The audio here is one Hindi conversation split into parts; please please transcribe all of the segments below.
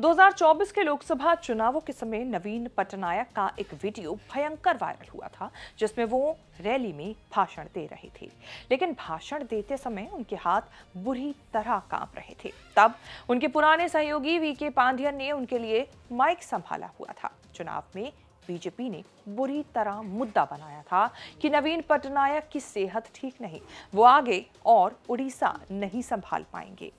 2024 के लोकसभा चुनावों के समय नवीन पटनायक का एक वीडियो भयंकर वायरल हुआ था, जिसमें वो रैली में भाषण दे रहे थे। लेकिन भाषण देते समय उनके हाथ बुरी तरह कांप रहे थे। तब उनके पुराने सहयोगी वीके पांडियन ने उनके लिए माइक संभाला हुआ था। चुनाव में बीजेपी ने बुरी तरह मुद्दा बनाया था कि नवीन पटनायक की सेहत ठीक नहीं, वो आगे और उड़ीसा नहीं संभाल पाएंगे।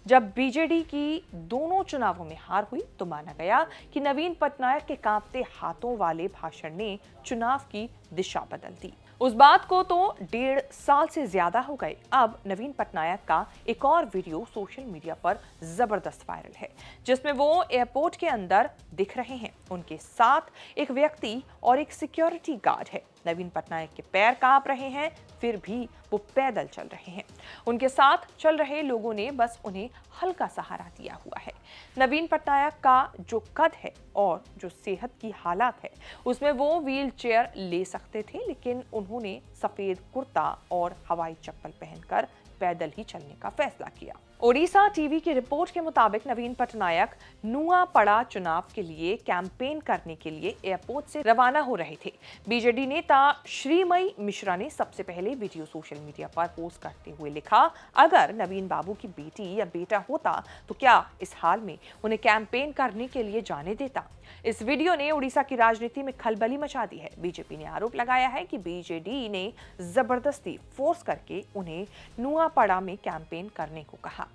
जब बीजेडी की दोनों चुनावों में हार हुई तो माना गया कि नवीन पटनायक के कांपते हाथों वाले भाषण ने चुनाव की दिशा बदल दी। उस बात को तो 1.5 साल से ज्यादा हो गए। अब नवीन पटनायक का एक और वीडियो सोशल मीडिया पर जबरदस्त वायरल है, जिसमें वो एयरपोर्ट के अंदर दिख रहे हैं। उनके साथ एक व्यक्ति और एक सिक्योरिटी गार्ड है। नवीन पटनायक के पैर कांप रहे हैं, फिर भी वो पैदल चल रहे हैं। उनके साथ चल रहे लोगों ने बस उन्हें हल्का सहारा दिया हुआ है। नवीन पटनायक का जो कद है और जो सेहत की हालात है, उसमें वो व्हील चेयर ले सकते थे, लेकिन उन्होंने सफेद कुर्ता और हवाई चप्पल पहनकर पैदल ही चलने का फैसला किया। ओडिशा टीवी की रिपोर्ट के मुताबिक नवीन पटनायक नुआपड़ा चुनाव के लिए कैंपेन करने के लिए एयरपोर्ट से रवाना हो रहे थे। बीजेडी नेता श्रीमयी मिश्रा ने सबसे पहले वीडियो सोशल मीडिया पर पोस्ट करते हुए लिखा, अगर नवीन बाबू की बेटी या बेटा होता तो क्या इस हाल में उन्हें कैंपेन करने के लिए जाने देता। इस वीडियो ने उड़ीसा की राजनीति में खलबली मचा दी है। बीजेपी ने आरोप लगाया है कि बीजेडी ने जबरदस्ती फोर्स करके उन्हें नुआपड़ा में कैंपेन करने को कहा।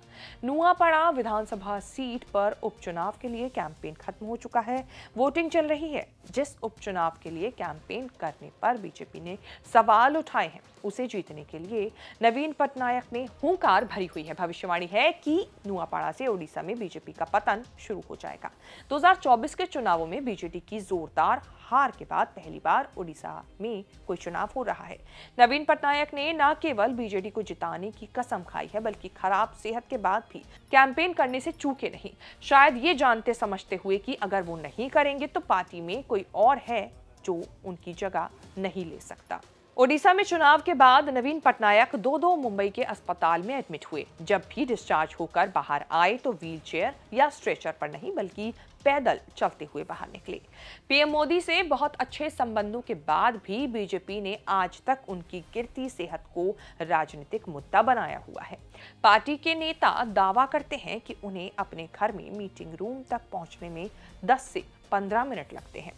नुआपड़ा विधानसभा सीट पर उपचुनाव के लिए कैंपेन खत्म हो चुका है। वोटिंग चल रही है। जिस उपचुनाव के लिए कैंपेन करने पर बीजेपी ने सवाल उठाए हैं, उसे जीतने के लिए नवीन पटनायक ने हुंकार भरी हुई है। भविष्यवाणी है कि नुआपड़ा से ओडिशा में बीजेपी का पतन शुरू हो जाएगा। 2024 के चुनावों में बीजेडी की जोरदार हार के बाद पहली बार ओडिशा में कोई चुनाव हो रहा है। नवीन पटनायक ने न केवल बीजेडी को जिताने की कसम खाई है, बल्कि खराब सेहत के बाद भी कैंपेन करने से चूके नहीं। शायद ये जानते समझते हुए कि अगर वो नहीं करेंगे तो पार्टी में कोई और है जो उनकी जगह नहीं ले सकता। ओडिशा में चुनाव के बाद नवीन पटनायक दो मुंबई के अस्पताल में एडमिट हुए। जब भी डिस्चार्ज होकर बाहर आए तो व्हीलचेयर या स्ट्रेचर पर नहीं, बल्कि पैदल चलते हुए बाहर निकले। पीएम मोदी से बहुत अच्छे संबंधों के बाद भी बीजेपी ने आज तक उनकी गिरती सेहत को राजनीतिक मुद्दा बनाया हुआ है। पार्टी के नेता दावा करते हैं कि उन्हें अपने घर में मीटिंग रूम तक पहुंचने में 10 से 15 मिनट लगते हैं।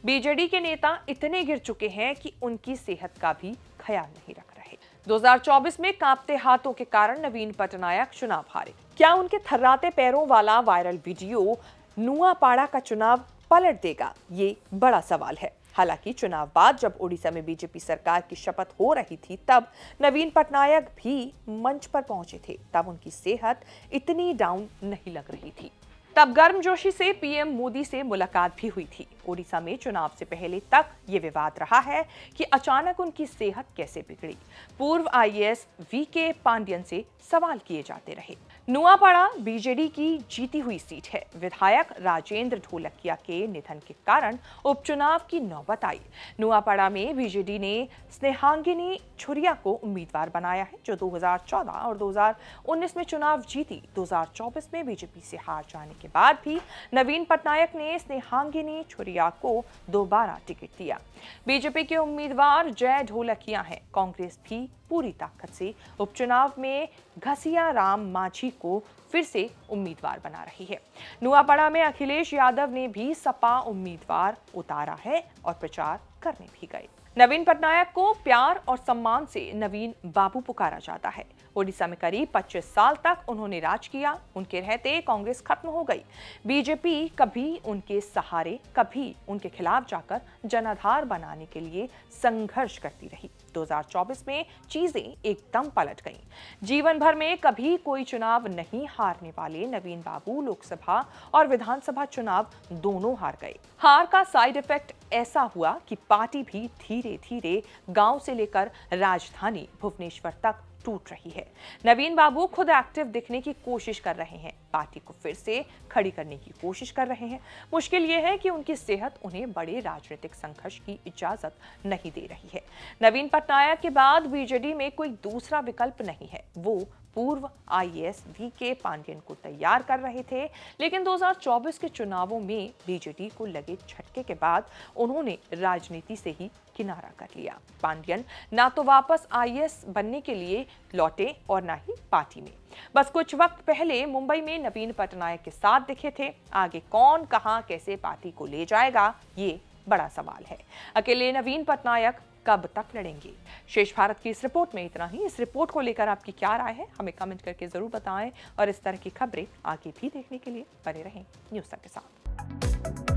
बीजेडी के नेता इतने गिर चुके हैं कि उनकी सेहत का भी ख्याल नहीं रख रहे। 2024 में कांपते हाथों के कारण नवीन पटनायक चुनाव हारे। क्या उनके थर्राते पैरों वाला वायरल वीडियो नुआपड़ा का चुनाव पलट देगा? ये बड़ा सवाल है। हालांकि चुनाव बाद जब ओडिशा में बीजेपी सरकार की शपथ हो रही थी, तब नवीन पटनायक भी मंच पर पहुंचे थे। तब उनकी सेहत इतनी डाउन नहीं लग रही थी। तब गर्मजोशी से पीएम मोदी से मुलाकात भी हुई थी। ओडिशा में चुनाव से पहले तक ये विवाद रहा है कि अचानक उनकी सेहत कैसे बिगड़ी। पूर्व आईएएस वीके पांडियन से सवाल किए जाते रहे। नुआपड़ा बीजेडी की जीती हुई सीट है। विधायक राजेंद्र ढोलकिया के निधन के कारण उपचुनाव की नौबत आई। नुआपड़ा में बीजेडी ने स्नेहांगिनी छुरिया को उम्मीदवार बनाया है, जो 2014 और 2019 में चुनाव जीती। 2024 में बीजेपी से हार जाने के बाद भी नवीन पटनायक ने स्नेहांगिनी छुरिया को दोबारा टिकट दिया। बीजेपी के उम्मीदवार जय ढोलकिया हैं। कांग्रेस भी पूरी ताकत से उपचुनाव में घसिया राम मांझी को फिर से उम्मीदवार बना रही है। नुआपड़ा में अखिलेश यादव ने भी सपा उम्मीदवार उतारा है और प्रचार करने भी गए। नवीन पटनायक को प्यार और सम्मान से नवीन बाबू पुकारा जाता है। ओडिशा में करीब 25 साल तक उन्होंने राज किया। उनके रहते कांग्रेस खत्म हो गई। बीजेपी कभी उनके सहारे, कभी उनके खिलाफ जाकर जनाधार बनाने के लिए संघर्ष करती रही। 2024 में चीजें एकदम पलट गईं। जीवन भर में कभी कोई चुनाव नहीं हारने वाले नवीन बाबू लोकसभा और विधानसभा चुनाव दोनों हार गए। हार का साइड इफेक्ट ऐसा हुआ कि पार्टी भी धीरे धीरे गांव से लेकर राजधानी भुवनेश्वर तक टूट रही है। नवीन बाबू खुद एक्टिव दिखने की कोशिश कर रहे हैं, पार्टी को फिर से खड़ी करने की कोशिश कर रहे हैं। मुश्किल यह है कि उनकी सेहत उन्हें बड़े राजनीतिक संघर्ष की इजाजत नहीं दे रही है। नवीन पटनायक के बाद बीजेडी में कोई दूसरा विकल्प नहीं है। वो पूर्व आईएएस वीके पांडियन को तैयार कर रहे थे, लेकिन 2024 के चुनावों में बीजेडी को लगे झटके के बाद उन्होंने राजनीति से ही किनारा कर लिया। पांडियन ना तो वापस आईएएस बनने के लिए लौटे और ना ही पार्टी में। बस कुछ वक्त पहले मुंबई में नवीन पटनायक के साथ दिखे थे। आगे कौन कहां कैसे पार्टी को ले जाएगा, ये बड़ा सवाल है। अकेले नवीन पटनायक कब तक लड़ेंगे? शेष भारत की इस रिपोर्ट में इतना ही। इस रिपोर्ट को लेकर आपकी क्या राय है, हमें कमेंट करके जरूर बताएं और इस तरह की खबरें आगे भी देखने के लिए बने रहें न्यूज़ तक के साथ।